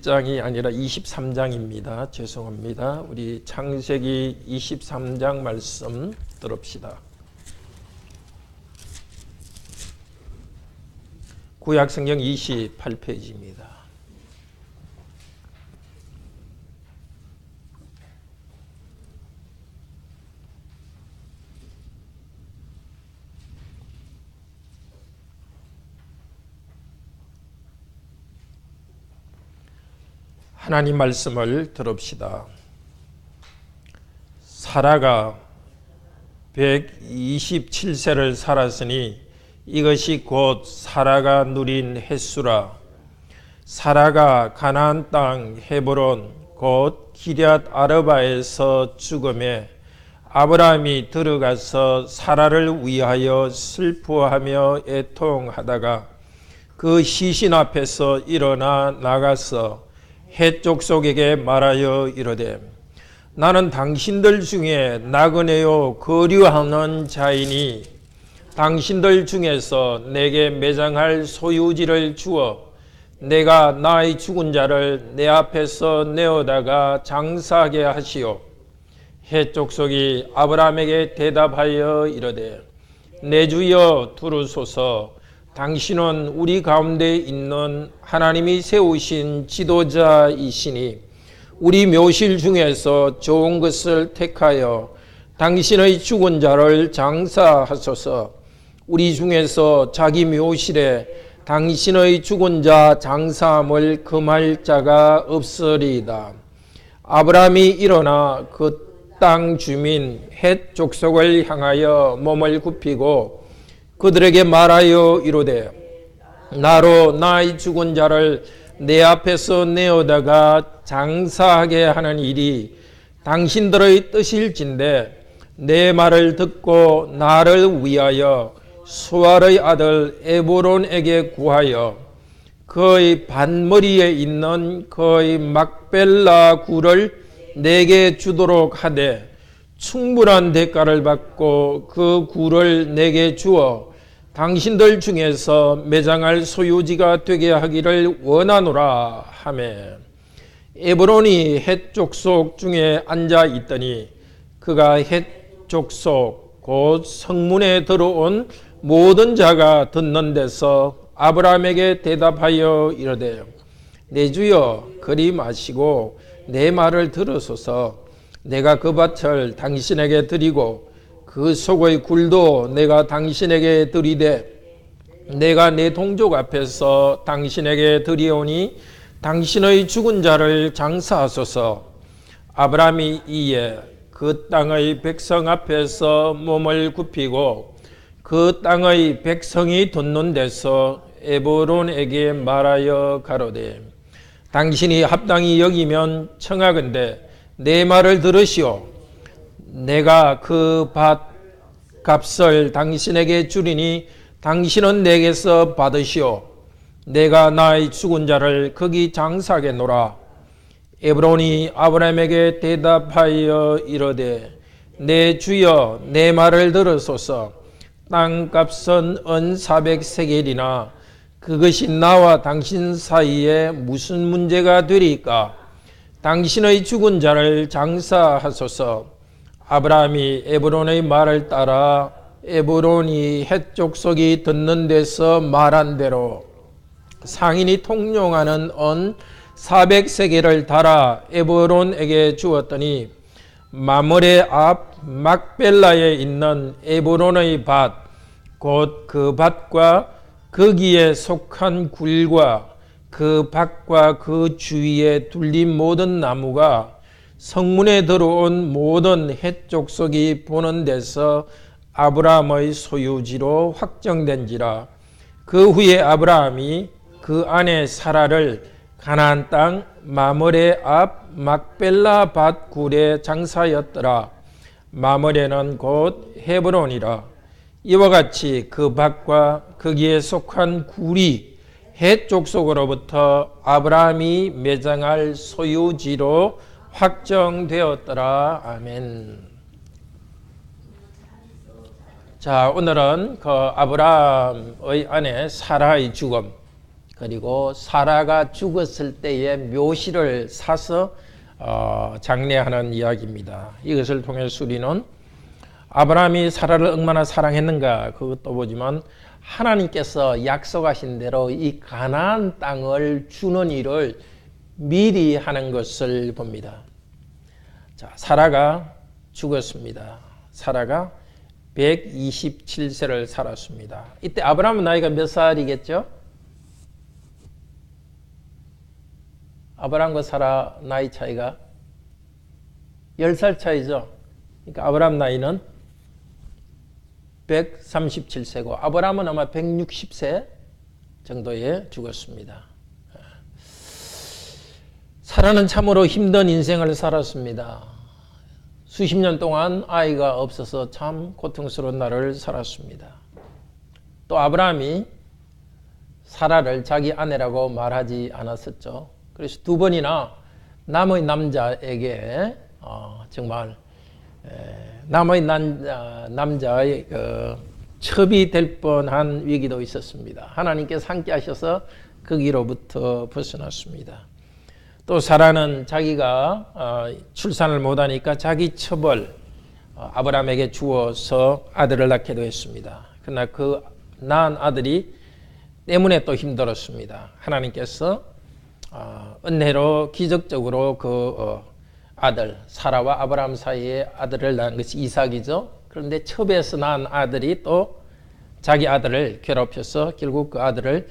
21장이 아니라 23장입니다. 죄송합니다. 우리 창세기 23장 말씀 들읍시다. 구약성경 28페이지입니다. 하나님 말씀을 들읍시다. 사라가 127세를 살았으니 이것이 곧 사라가 누린 횟수라. 사라가 가나안 땅 헤브론 곧 기럇 아르바에서 죽음에 아브라함이 들어가서 사라를 위하여 슬퍼하며 애통하다가 그 시신 앞에서 일어나 나가서 헷 족속에게 말하여 이르되 나는 당신들 중에 나그네요 거류하는 자이니 당신들 중에서 내게 매장할 소유지를 주어 내가 나의 죽은 자를 내 앞에서 내어다가 장사하게 하시오. 헷 족속이 아브라함에게 대답하여 이르되 내 주여 두루소서. 당신은 우리 가운데 있는 하나님이 세우신 지도자이시니 우리 묘실 중에서 좋은 것을 택하여 당신의 죽은 자를 장사하소서. 우리 중에서 자기 묘실에 당신의 죽은 자 장사함을 금할 자가 없으리이다. 아브라함이 일어나 그 땅 주민 헷 족속을 향하여 몸을 굽히고 그들에게 말하여 이르되 나로 나의 죽은 자를 내 앞에서 내어다가 장사하게 하는 일이 당신들의 뜻일진데 내 말을 듣고 나를 위하여 수알의 아들 에브론에게 구하여 그의 반머리에 있는 그의 막벨라 굴을 내게 주도록 하되 충분한 대가를 받고 그 굴을 내게 주어 당신들 중에서 매장할 소유지가 되게 하기를 원하노라 하매 에브론이 헷 족속 중에 앉아 있더니 그가 헷 족속 곧 성문에 들어온 모든 자가 듣는 데서 아브라함에게 대답하여 이르되 내 주여 그리 마시고 내 말을 들으소서. 내가 그 밭을 당신에게 드리고 그 속의 굴도 내가 당신에게 드리되 내가 내 동족 앞에서 당신에게 드리오니 당신의 죽은 자를 장사하소서. 아브라함이 이에 그 땅의 백성 앞에서 몸을 굽히고 그 땅의 백성이 듣는 데서 에브론에게 말하여 가로되 당신이 합당히 여기면 청하건대 내 말을 들으시오. 내가 그 밭 값을 당신에게 주리니 당신은 내게서 받으시오. 내가 나의 죽은 자를 거기 장사하겠노라. 에브론이 아브라함에게 대답하여 이르되 내 주여 내 말을 들으소서. 땅값은 은 400세겔이나 그것이 나와 당신 사이에 무슨 문제가 되리까? 당신의 죽은 자를 장사하소서. 아브라함이 에브론의 말을 따라 에브론이 헷 족속이 듣는 데서 말한 대로 상인이 통용하는 은 400세겔을 달아 에브론에게 주었더니 마므레 앞 막벨라에 있는 에브론의 밭 곧 그 밭과 거기에 속한 굴과 그 밭과 그 주위에 둘린 모든 나무가 성문에 들어온 모든 헷 족속이 보는 데서 아브라함의 소유지로 확정된지라. 그 후에 아브라함이 그 아내 사라를 가나안 땅 마므레 앞 막벨라 밭 굴에 장사하였더라. 마므레는 곧 헤브론이라. 이와 같이 그 밭과 거기에 속한 굴이 헷 족속으로부터 아브라함이 매장할 소유지로 확정되었더라. 아멘. 자, 오늘은 그 아브라함의 아내 사라의 죽음, 그리고 사라가 죽었을 때의 묘실을 사서 장례하는 이야기입니다. 이것을 통해서 우리는 아브라함이 사라를 얼마나 사랑했는가 그것도 보지만 하나님께서 약속하신 대로 이 가나안 땅을 주는 일을 미리 하는 것을 봅니다. 자, 사라가 죽었습니다. 사라가 127세를 살았습니다. 이때 아브라함은 나이가 몇 살이겠죠? 아브라함과 사라 나이 차이가 10살 차이죠. 그러니까 아브라함 나이는 137세고 아브라함은 아마 160세 정도에 죽었습니다. 사라는 참으로 힘든 인생을 살았습니다. 수십 년 동안 아이가 없어서 참 고통스러운 날을 살았습니다. 또 아브라함이 사라를 자기 아내라고 말하지 않았었죠. 그래서 두 번이나 남의 남자에게 정말 남의 남자의 첩이 될 뻔한 위기도 있었습니다. 하나님께서 함께 하셔서 거기로부터 벗어났습니다. 또 사라는 자기가 출산을 못하니까 자기 첩을 아브라함에게 주어서 아들을 낳기도 했습니다. 그러나 그 낳은 아들이 때문에 또 힘들었습니다. 하나님께서 은혜로 기적적으로 그 아들 사라와 아브라함 사이에 아들을 낳은 것이 이삭이죠. 그런데 첩에서 낳은 아들이 또 자기 아들을 괴롭혀서 결국 그 아들을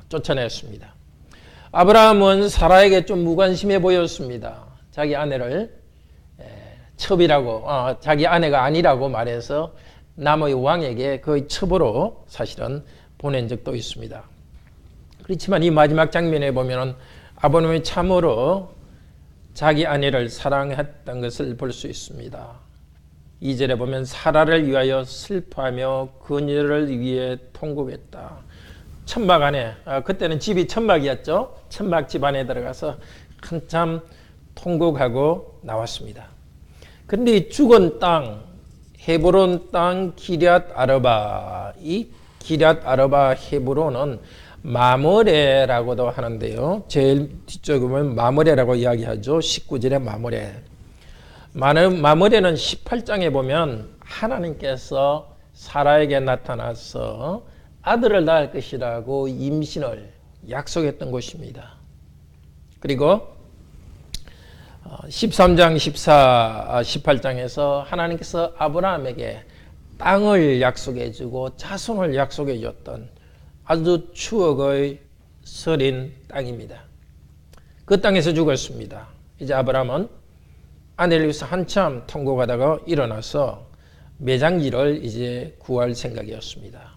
쫓아냈습니다. 아브라함은 사라에게 좀 무관심해 보였습니다. 자기 아내를 첩이라고 자기 아내가 아니라고 말해서 남의 왕에게 거의 첩으로 사실은 보낸 적도 있습니다. 그렇지만 이 마지막 장면에 보면 아브라함이 참으로 자기 아내를 사랑했던 것을 볼 수 있습니다. 2절에 보면 사라를 위하여 슬퍼하며 그녀를 위해 통곡했다. 천막 안에 그때는 집이 천막이었죠. 천막 집 안에 들어가서 한참 통곡하고 나왔습니다. 그런데 이 죽은 땅 헤브론 땅 기럇 아르바 이 기럇 아르바 헤브론은 마므레라고도 하는데요. 제일 뒤쪽에 보면 마므레라고 이야기하죠. 19절에 마므레. 마므레는 18장에 보면 하나님께서 사라에게 나타나서 아들을 낳을 것이라고 임신을 약속했던 곳입니다. 그리고 13장, 18장에서 하나님께서 아브라함에게 땅을 약속해주고 자손을 약속해줬던 아주 추억의 서린 땅입니다. 그 땅에서 죽었습니다. 이제 아브라함은 아내를 위해서 한참 통곡하다가 일어나서 매장지를 이제 구할 생각이었습니다.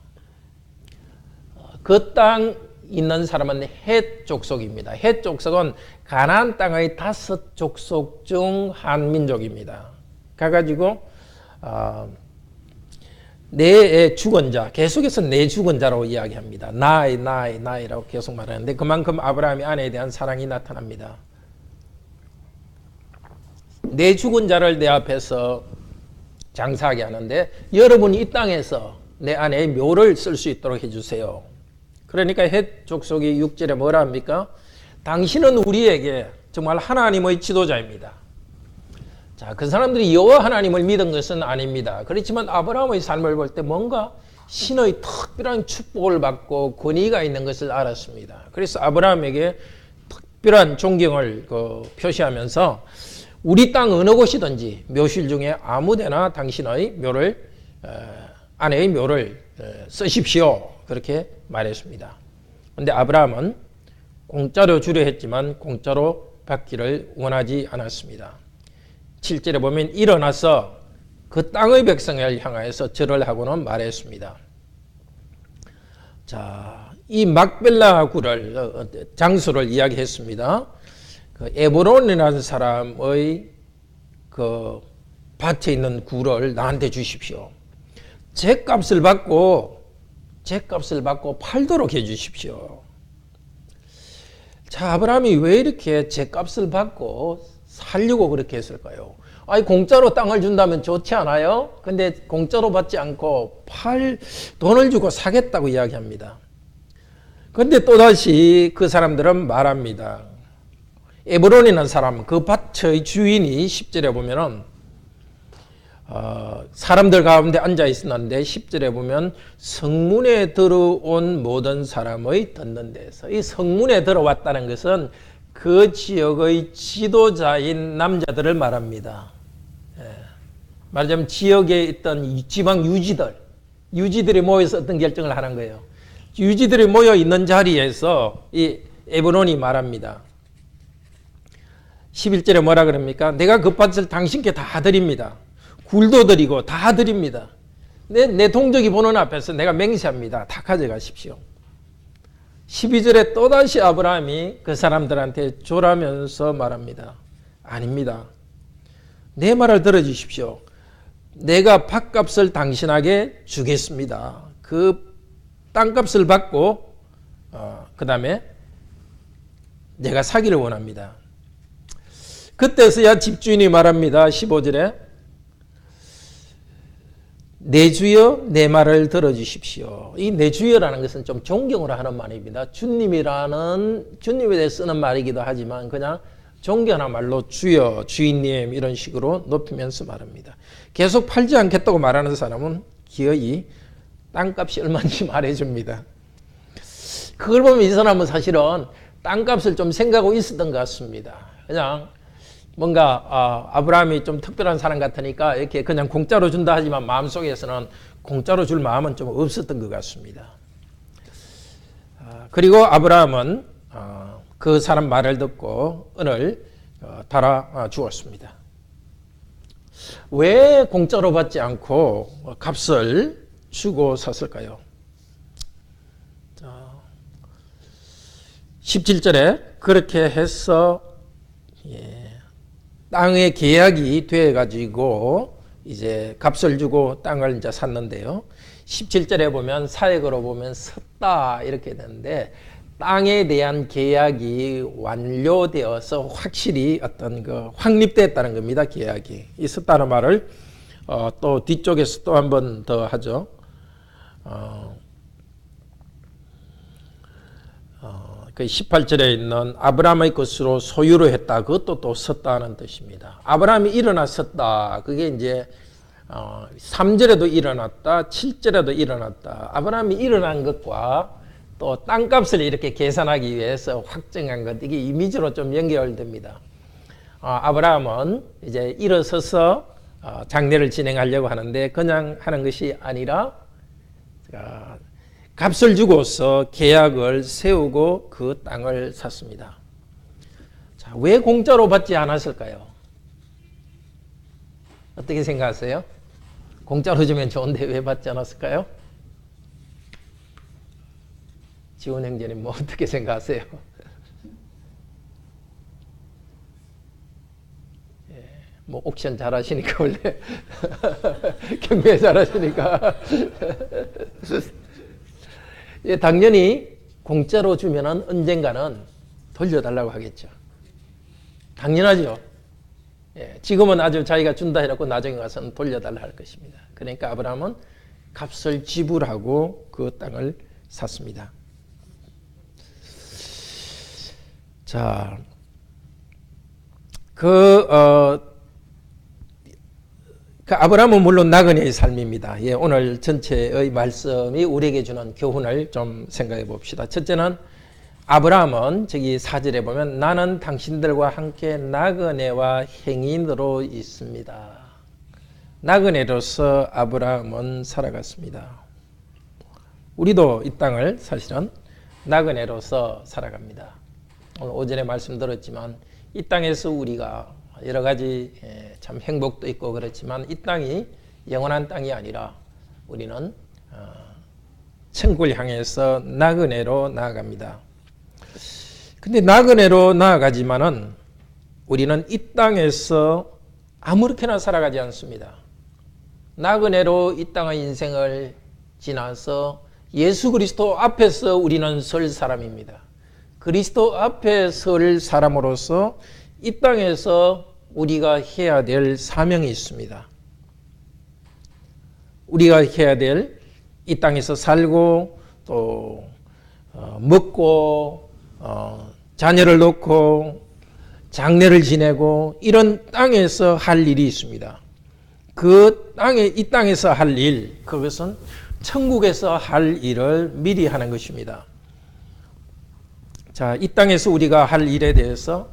그 땅 있는 사람은 헷 족속입니다. 헷 족속은 가나안 땅의 5 족속 중 한 민족입니다. 가가지고 내 죽은 자, 계속해서 내 죽은 자로 이야기합니다. 나이라고 계속 말하는데 그만큼 아브라함이 아내에 대한 사랑이 나타납니다. 내 죽은 자를 내 앞에서 장사하게 하는데 여러분이 이 땅에서 내 아내의 묘를 쓸 수 있도록 해주세요. 그러니까 헷 족속이 6절에 뭐라 합니까? 당신은 우리에게 정말 하나님의 지도자입니다. 자, 그 사람들이 여호와 하나님을 믿은 것은 아닙니다. 그렇지만 아브라함의 삶을 볼 때 뭔가 신의 특별한 축복을 받고 권위가 있는 것을 알았습니다. 그래서 아브라함에게 특별한 존경을 표시하면서 우리 땅 어느 곳이든지 묘실 중에 아무데나 당신의 묘를 아내의 묘를 쓰십시오. 그렇게 말했습니다. 그런데 아브라함은 공짜로 주려 했지만 공짜로 받기를 원하지 않았습니다. 7절에 보면 일어나서 그 땅의 백성을 향하여서 절을 하고는 말했습니다. 자, 이 막벨라 굴을 장소를 이야기했습니다. 그 에브론이라는 사람의 그 밭에 있는 굴을 나한테 주십시오. 죗값을 받고 팔도록 해주십시오. 자, 아브라함이 왜 이렇게 죗값을 받고 살려고 그렇게 했을까요? 아니, 공짜로 땅을 준다면 좋지 않아요? 근데 공짜로 받지 않고 돈을 주고 사겠다고 이야기합니다. 근데 또다시 그 사람들은 말합니다. 에브론이라는 사람, 그 밭의 주인이 10절에 보면은 사람들 가운데 앉아 있었는데 10절에 보면 성문에 들어온 모든 사람의 듣는 데서, 이 성문에 들어왔다는 것은 그 지역의 지도자인 남자들을 말합니다. 말하자면 지역에 있던 지방 유지들이 모여서 어떤 결정을 하는 거예요. 유지들이 모여 있는 자리에서 이 에브론이 말합니다. 11절에 뭐라 그럽니까? 내가 그 밭을 당신께 다 드립니다. 굴도 드리고 다 드립니다. 내 동족이 보는 앞에서 내가 맹세합니다. 다 가져가십시오. 12절에 또다시 아브라함이 그 사람들한테 조라면서 말합니다. 아닙니다. 내 말을 들어주십시오. 내가 밭값을 당신에게 주겠습니다. 그 땅값을 받고 그 다음에 내가 사기를 원합니다. 그때서야 집주인이 말합니다. 15절에 내 주여 내 말을 들어주십시오. 이 내 주여라는 것은 좀 존경으로 하는 말입니다. 주님에 대해 쓰는 말이기도 하지만 그냥 존경하는 말로 주여, 주인님 이런 식으로 높이면서 말합니다. 계속 팔지 않겠다고 말하는 사람은 기어이 땅값이 얼마인지 말해줍니다. 그걸 보면 이 사람은 사실은 땅값을 좀 생각하고 있었던 것 같습니다. 그냥 뭔가 아브라함이 좀 특별한 사람 같으니까 이렇게 그냥 공짜로 준다 하지만 마음속에서는 공짜로 줄 마음은 좀 없었던 것 같습니다. 그리고 아브라함은 그 사람 말을 듣고 은을 달아 주었습니다. 왜 공짜로 받지 않고 값을 주고 샀을까요? 17절에 그렇게 해서 땅의 계약이 돼가지고 이제 값을 주고 땅을 이제 샀는데요. 17절에 보면 사역으로 보면 섰다 이렇게 되는데 땅에 대한 계약이 완료되어서 확실히 어떤 그 확립됐다는 겁니다. 계약이. 이 섰다는 말을 또 뒤쪽에서 또 한 번 더 하죠. 그 18절에 있는 아브라함의 것으로 소유로 했다. 그것도 또 섰다는 뜻입니다. 아브라함이 일어나 섰다. 그게 이제 3절에도 일어났다. 7절에도 일어났다. 아브라함이 일어난 것과 또 땅값을 이렇게 계산하기 위해서 확정한 것, 이게 이미지로 좀 연결됩니다. 아브라함은 이제 일어서서 장례를 진행하려고 하는데 그냥 하는 것이 아니라 값을 주고서 계약을 세우고 그 땅을 샀습니다. 자, 왜 공짜로 받지 않았을까요? 어떻게 생각하세요? 공짜로 주면 좋은데 왜 받지 않았을까요? 지원 형제님 뭐 어떻게 생각하세요? 뭐 옥션 잘하시니까 원래 경매 잘하시니까 당연히 공짜로 주면은 언젠가는 돌려달라고 하겠죠. 당연하죠. 지금은 아주 자기가 준다 해놓고 나중에 가서는 돌려달라 할 것입니다. 그러니까 아브라함은 값을 지불하고 그 땅을 샀습니다. 자, 그 아브라함은 물론 나그네의 삶입니다. 오늘 전체의 말씀이 우리에게 주는 교훈을 좀 생각해 봅시다. 첫째는 아브라함은 저기 4절에 보면 나는 당신들과 함께 나그네와 행인으로 있습니다. 나그네로서 아브라함은 살아갔습니다. 우리도 이 땅을 사실은 나그네로서 살아갑니다. 오늘 오전에 말씀드렸지만 이 땅에서 우리가 여러 가지 참 행복도 있고 그렇지만 이 땅이 영원한 땅이 아니라 우리는 천국을 향해서 나그네로 나아갑니다. 근데 나그네로 나아가지만은 우리는 이 땅에서 아무렇게나 살아가지 않습니다. 나그네로 이 땅의 인생을 지나서 예수 그리스도 앞에서 우리는 설 사람입니다. 그리스도 앞에 설 사람으로서 이 땅에서 우리가 해야 될 사명이 있습니다. 우리가 해야 될 이 땅에서 살고 또 먹고 자녀를 놓고 장례를 지내고 이런 땅에서 할 일이 있습니다. 이 땅에서 할 일, 그것은 천국에서 할 일을 미리 하는 것입니다. 자, 이 땅에서 우리가 할 일에 대해서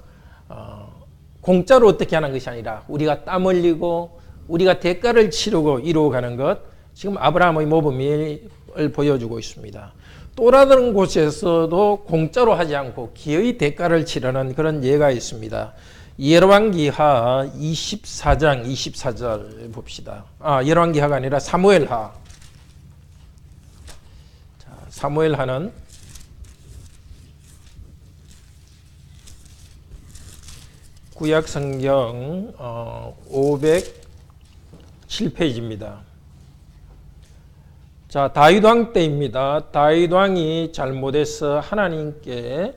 공짜로 어떻게 하는 것이 아니라 우리가 땀 흘리고 우리가 대가를 치르고 이루어가는 것, 지금 아브라함의 모범을 보여주고 있습니다. 또 다른 곳에서도 공짜로 하지 않고 기어이 대가를 치르는 그런 예가 있습니다. 열왕기하 24장 24절 봅시다. 열왕기하가 아니라 사무엘하. 자, 사무엘하는 구약성경 507페이지입니다. 자, 다윗 왕 때입니다. 다윗 왕이 잘못해서 하나님께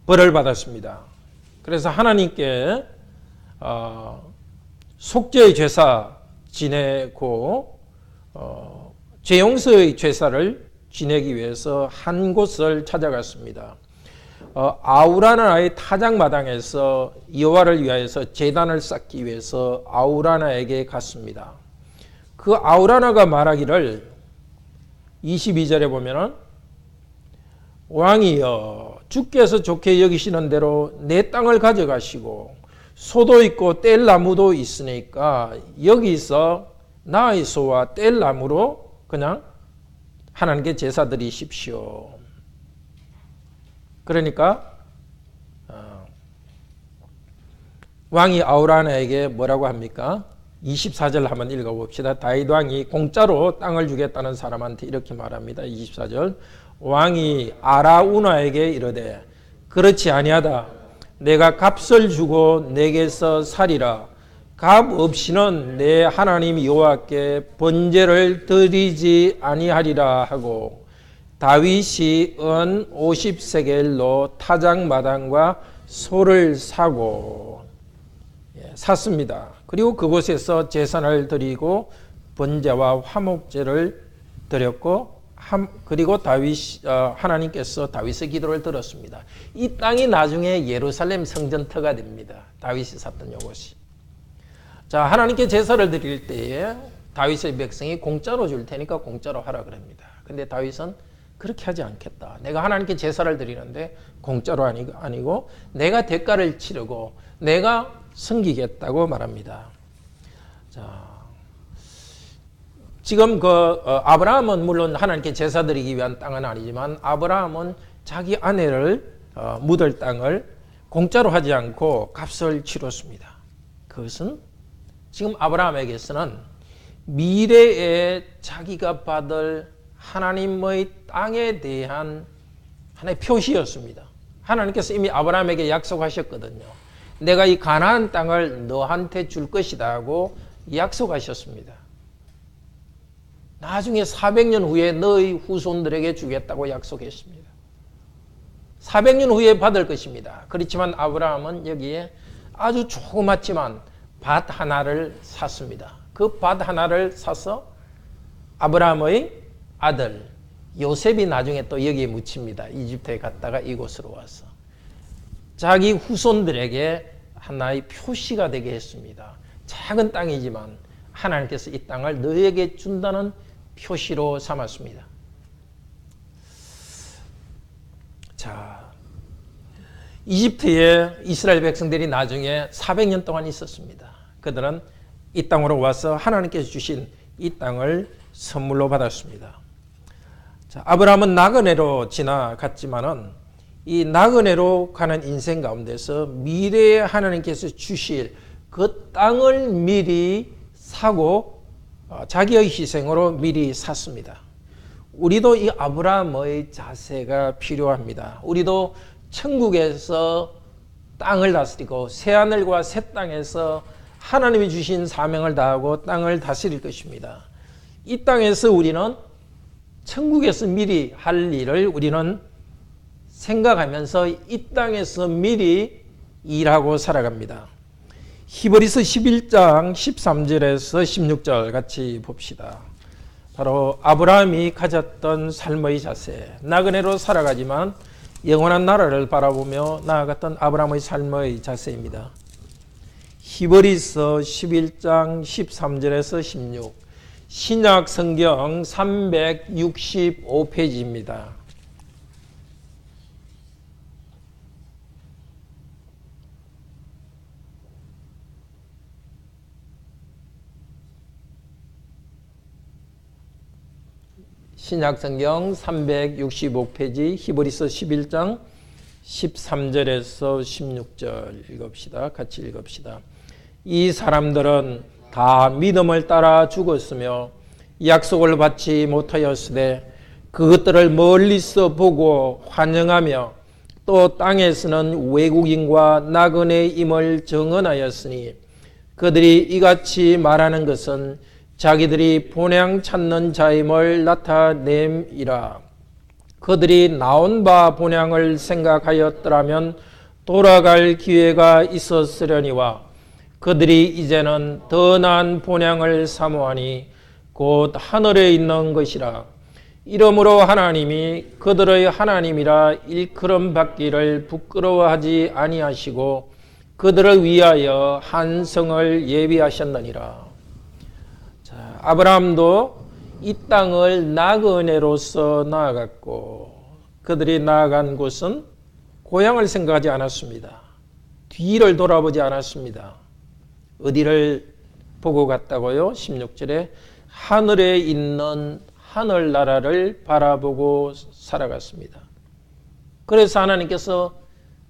벌을 받았습니다. 그래서 하나님께 속죄의 제사 지내고 죄용서의 제사를 지내기 위해서 한 곳을 찾아갔습니다. 아우라나의 타작마당에서 여호와를 위하여서 제단을 쌓기 위해서 아우라나에게 갔습니다. 그 아우라나가 말하기를 22절에 보면은 왕이여 주께서 좋게 여기시는 대로 내 땅을 가져가시고 소도 있고 뗄 나무도 있으니까 여기서 나의 소와 뗄 나무로 그냥 하나님께 제사 드리십시오. 그러니까 왕이 아우라나에게 뭐라고 합니까? 24절 한번 읽어봅시다. 다윗 왕이 공짜로 땅을 주겠다는 사람한테 이렇게 말합니다. 24절 왕이 아라우나에게 이르되 그렇지 아니하다. 내가 값을 주고 내게서 살이라. 값 없이는 내 하나님 여호와께 번제를 드리지 아니하리라 하고 다윗이 은 50세겔로 타작마당과 소를 사고 샀습니다. 그리고 그곳에서 제사를 드리고 번제와 화목제를 드렸고 그리고 하나님께서 다윗의 기도를 들었습니다. 이 땅이 나중에 예루살렘 성전터가 됩니다. 다윗이 샀던 이곳이. 자, 하나님께 제사를 드릴 때에 다윗의 백성이 공짜로 줄 테니까 공짜로 하라 그럽니다. 근데 다윗은 그렇게 하지 않겠다. 내가 하나님께 제사를 드리는데 공짜로 아니고 내가 대가를 치르고 내가 섬기겠다고 말합니다. 자, 지금 아브라함은 물론 하나님께 제사 드리기 위한 땅은 아니지만 아브라함은 자기 아내를 묻을 땅을 공짜로 하지 않고 값을 치렀습니다. 그것은 지금 아브라함에게서는 미래에 자기가 받을 하나님의 땅에 대한 하나의 표시였습니다. 하나님께서 이미 아브라함에게 약속하셨거든요. 내가 이 가나안 땅을 너한테 줄 것이다 하고 약속하셨습니다. 나중에 400년 후에 너의 후손들에게 주겠다고 약속했습니다. 400년 후에 받을 것입니다. 그렇지만 아브라함은 여기에 아주 조그맣지만 밭 하나를 샀습니다. 그 밭 하나를 사서 아브라함의 아들 요셉이 나중에 또 여기에 묻힙니다. 이집트에 갔다가 이곳으로 와서 자기 후손들에게 하나의 표시가 되게 했습니다. 작은 땅이지만 하나님께서 이 땅을 너에게 준다는 표시로 삼았습니다. 자, 이집트에 이스라엘 백성들이 나중에 400년 동안 있었습니다. 그들은 이 땅으로 와서 하나님께서 주신 이 땅을 선물로 받았습니다. 자, 아브라함은 나그네로 지나갔지만은 이 나그네로 가는 인생 가운데서 미래에 하나님께서 주실 그 땅을 미리 사고 자기의 희생으로 미리 샀습니다. 우리도 이 아브라함의 자세가 필요합니다. 우리도 천국에서 땅을 다스리고 새하늘과 새 땅에서 하나님이 주신 사명을 다하고 땅을 다스릴 것입니다. 이 땅에서 우리는 천국에서 미리 할 일을 우리는 생각하면서 이 땅에서 미리 일하고 살아갑니다. 히브리서 11장 13절에서 16절 같이 봅시다. 바로 아브라함이 가졌던 삶의 자세, 나그네로 살아가지만 영원한 나라를 바라보며 나아갔던 아브라함의 삶의 자세입니다. 히브리서 11장 13절에서 16, 신약 성경 365페이지입니다. 신약성경 365페이지 히브리서 11장 13절에서 16절 읽읍시다. 같이 읽읍시다. 이 사람들은 다 믿음을 따라 죽었으며 약속을 받지 못하였으되 그것들을 멀리서 보고 환영하며 또 땅에서는 외국인과 나그네임을 증언하였으니 그들이 이같이 말하는 것은 자기들이 본향 찾는 자임을 나타냄이라. 그들이 나온 바 본향을 생각하였더라면 돌아갈 기회가 있었으려니와 그들이 이제는 더 나은 본향을 사모하니 곧 하늘에 있는 것이라. 이러므로 하나님이 그들의 하나님이라 일컬음 받기를 부끄러워하지 아니하시고 그들을 위하여 한 성을 예비하셨느니라. 아브라함도 이 땅을 나그네로서 나아갔고 그들이 나아간 곳은 고향을 생각하지 않았습니다. 뒤를 돌아보지 않았습니다. 어디를 보고 갔다고요? 16절에 하늘에 있는 하늘나라를 바라보고 살아갔습니다. 그래서 하나님께서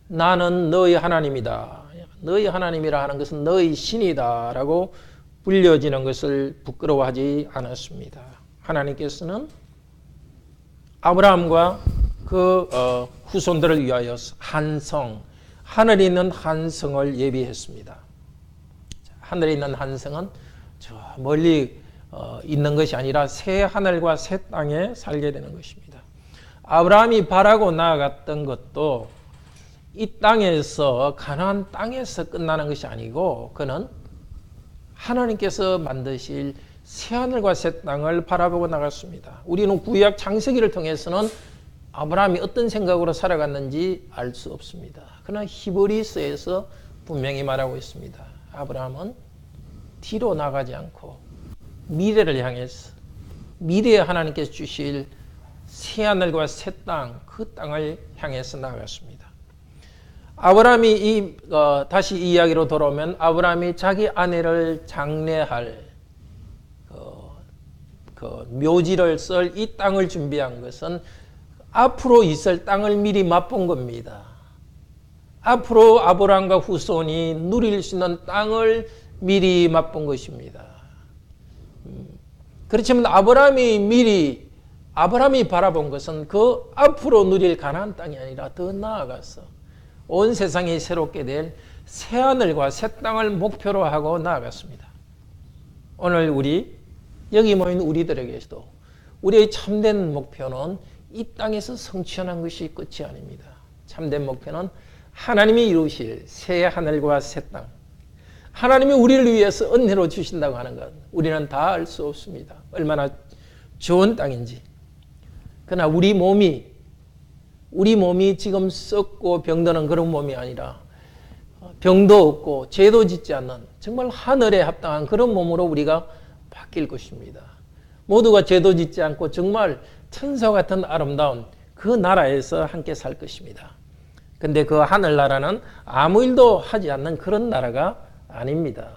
나는 너희 하나님이다. 너희 하나님이라 하는 것은 너희 신이다 라고 불려지는 것을 부끄러워하지 않았습니다. 하나님께서는 아브라함과 그 후손들을 위하여 한 성, 하늘에 있는 한 성을 예비했습니다. 하늘에 있는 한 성은 저 멀리 있는 것이 아니라 새 하늘과 새 땅에 살게 되는 것입니다. 아브라함이 바라고 나아갔던 것도 이 땅에서 가나안 땅에서 끝나는 것이 아니고 그는 하나님께서 만드실 새하늘과 새 땅을 바라보고 나갔습니다. 우리는 구약 창세기를 통해서는 아브라함이 어떤 생각으로 살아갔는지 알 수 없습니다. 그러나 히브리서에서 분명히 말하고 있습니다. 아브라함은 뒤로 나가지 않고 미래를 향해서 미래에 하나님께서 주실 새하늘과 새 땅, 그 땅을 향해서 나아갔습니다. 아브라함이 다시 이 이야기로 돌아오면 아브라함이 자기 아내를 장례할 그 묘지를 썰 이 땅을 준비한 것은 앞으로 있을 땅을 미리 맛본 겁니다. 앞으로 아브라함과 후손이 누릴 수 있는 땅을 미리 맛본 것입니다. 그렇지만 아브라함이 바라본 것은 그 앞으로 누릴 가나안 땅이 아니라 더 나아가서 온 세상이 새롭게 될 새하늘과 새 땅을 목표로 하고 나아갔습니다. 오늘 여기 모인 우리들에게도 우리의 참된 목표는 이 땅에서 성취하는 것이 끝이 아닙니다. 참된 목표는 하나님이 이루실 새 하늘과 새 땅, 하나님이 우리를 위해서 은혜로 주신다고 하는 것 우리는 다 알 수 없습니다. 얼마나 좋은 땅인지. 그러나 우리 몸이 지금 썩고 병드는 그런 몸이 아니라 병도 없고 죄도 짓지 않는 정말 하늘에 합당한 그런 몸으로 우리가 바뀔 것입니다. 모두가 죄도 짓지 않고 정말 천사 같은 아름다운 그 나라에서 함께 살 것입니다. 근데 그 하늘나라는 아무 일도 하지 않는 그런 나라가 아닙니다.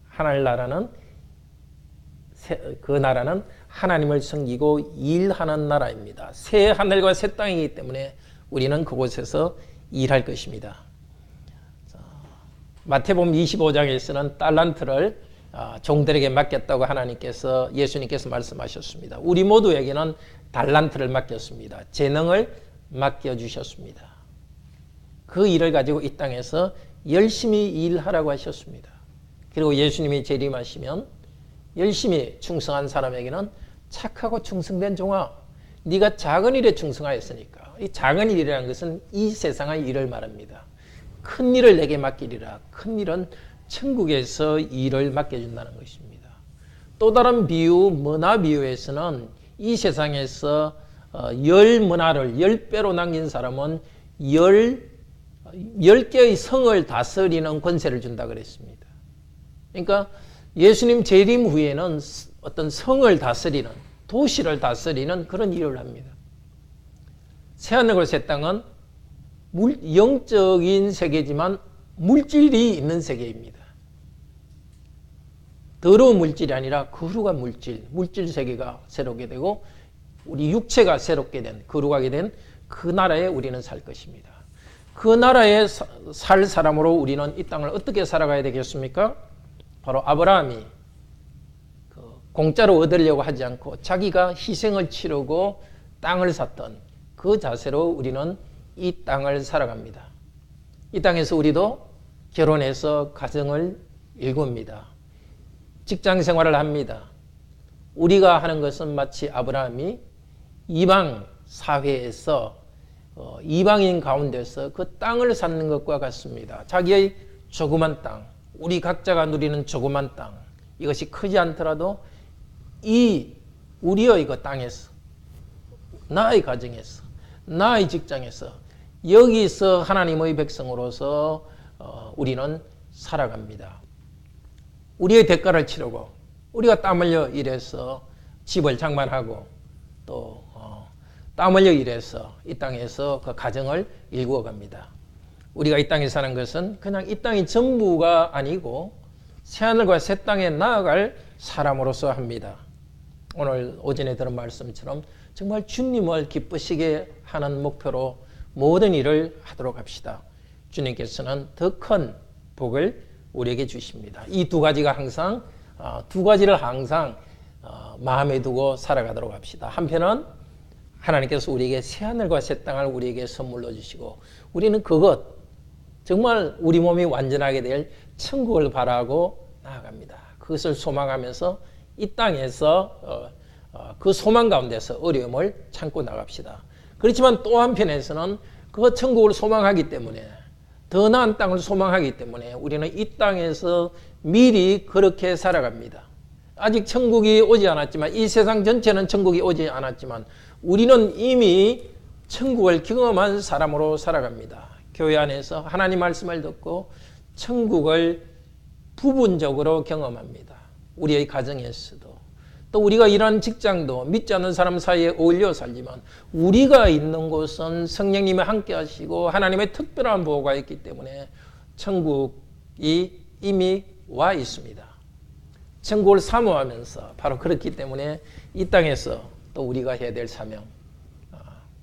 하늘나라는 그 나라는 하나님을 섬기고 일하는 나라입니다. 새 하늘과 새 땅이기 때문에 우리는 그곳에서 일할 것입니다. 마태복음 25장에서는 달란트를 종들에게 맡겼다고 예수님께서 말씀하셨습니다. 우리 모두에게는 달란트를 맡겼습니다. 재능을 맡겨주셨습니다. 그 일을 가지고 이 땅에서 열심히 일하라고 하셨습니다. 그리고 예수님이 재림하시면 열심히 충성한 사람에게는 착하고 충성된 종아, 네가 작은 일에 충성하였으니까. 이 작은 일이라는 것은 이 세상의 일을 말합니다. 큰 일을 내게 맡기리라. 큰 일은 천국에서 일을 맡겨준다는 것입니다. 또 다른 비유, 문화 비유에서는 이 세상에서 10문화를 10배로 남긴 사람은 10개의 성을 다스리는 권세를 준다 그랬습니다. 그러니까 예수님 재림 후에는 어떤 성을 다스리는, 도시를 다스리는 그런 일을 합니다. 새하늘과 새 땅은 영적인 세계지만 물질이 있는 세계입니다. 더러운 물질이 아니라 거룩한 물질 세계가 새롭게 되고 우리 육체가 새롭게 된, 거룩하게 된 그 나라에 우리는 살 것입니다. 그 나라에 살 사람으로 우리는 이 땅을 어떻게 살아가야 되겠습니까? 바로 아브라함이 공짜로 얻으려고 하지 않고 자기가 희생을 치르고 땅을 샀던 그 자세로 우리는 이 땅을 살아갑니다. 이 땅에서 우리도 결혼해서 가정을 일굽니다. 직장 생활을 합니다. 우리가 하는 것은 마치 아브라함이 이방 사회에서 이방인 가운데서 그 땅을 사는 것과 같습니다. 자기의 조그만 땅, 우리 각자가 누리는 조그만 땅, 이것이 크지 않더라도 우리의 그 땅에서, 나의 가정에서, 나의 직장에서, 여기서 하나님의 백성으로서 우리는 살아갑니다. 우리의 대가를 치르고 우리가 땀 흘려 일해서 집을 장만하고 또 땀 흘려 일해서 이 땅에서 그 가정을 일구어 갑니다. 우리가 이 땅에 사는 것은 그냥 이 땅이 전부가 아니고 새하늘과 새 땅에 나아갈 사람으로서 합니다. 오늘 오전에 들은 말씀처럼 정말 주님을 기쁘시게 하는 목표로 모든 일을 하도록 합시다. 주님께서는 더 큰 복을 우리에게 주십니다. 이 두 가지가 항상 두 가지를 항상 마음에 두고 살아가도록 합시다. 한편은 하나님께서 우리에게 새하늘과 새 땅을 우리에게 선물로 주시고 우리는 그것 정말 우리 몸이 완전하게 될 천국을 바라고 나아갑니다. 그것을 소망하면서 이 땅에서 그 소망 가운데서 어려움을 참고 나갑시다. 그렇지만 또 한편에서는 그 천국을 소망하기 때문에 더 나은 땅을 소망하기 때문에 우리는 이 땅에서 미리 그렇게 살아갑니다. 아직 천국이 오지 않았지만 이 세상 전체는 천국이 오지 않았지만 우리는 이미 천국을 경험한 사람으로 살아갑니다. 교회 안에서 하나님 말씀을 듣고 천국을 부분적으로 경험합니다. 우리의 가정에서도 또 우리가 일하는 직장도 믿지 않는 사람 사이에 어울려 살지만 우리가 있는 곳은 성령님이 함께 하시고 하나님의 특별한 보호가 있기 때문에 천국이 이미 와 있습니다. 천국을 사모하면서 바로 그렇기 때문에 이 땅에서 또 우리가 해야 될 사명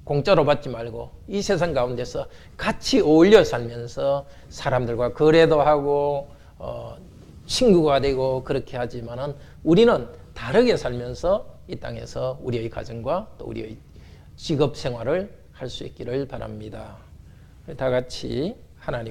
공짜로 받지 말고 이 세상 가운데서 같이 어울려 살면서 사람들과 거래도 하고 친구가 되고 그렇게 하지만은 우리는 다르게 살면서 이 땅에서 우리의 가정과 또 우리의 직업 생활을 할 수 있기를 바랍니다. 다 같이 하나님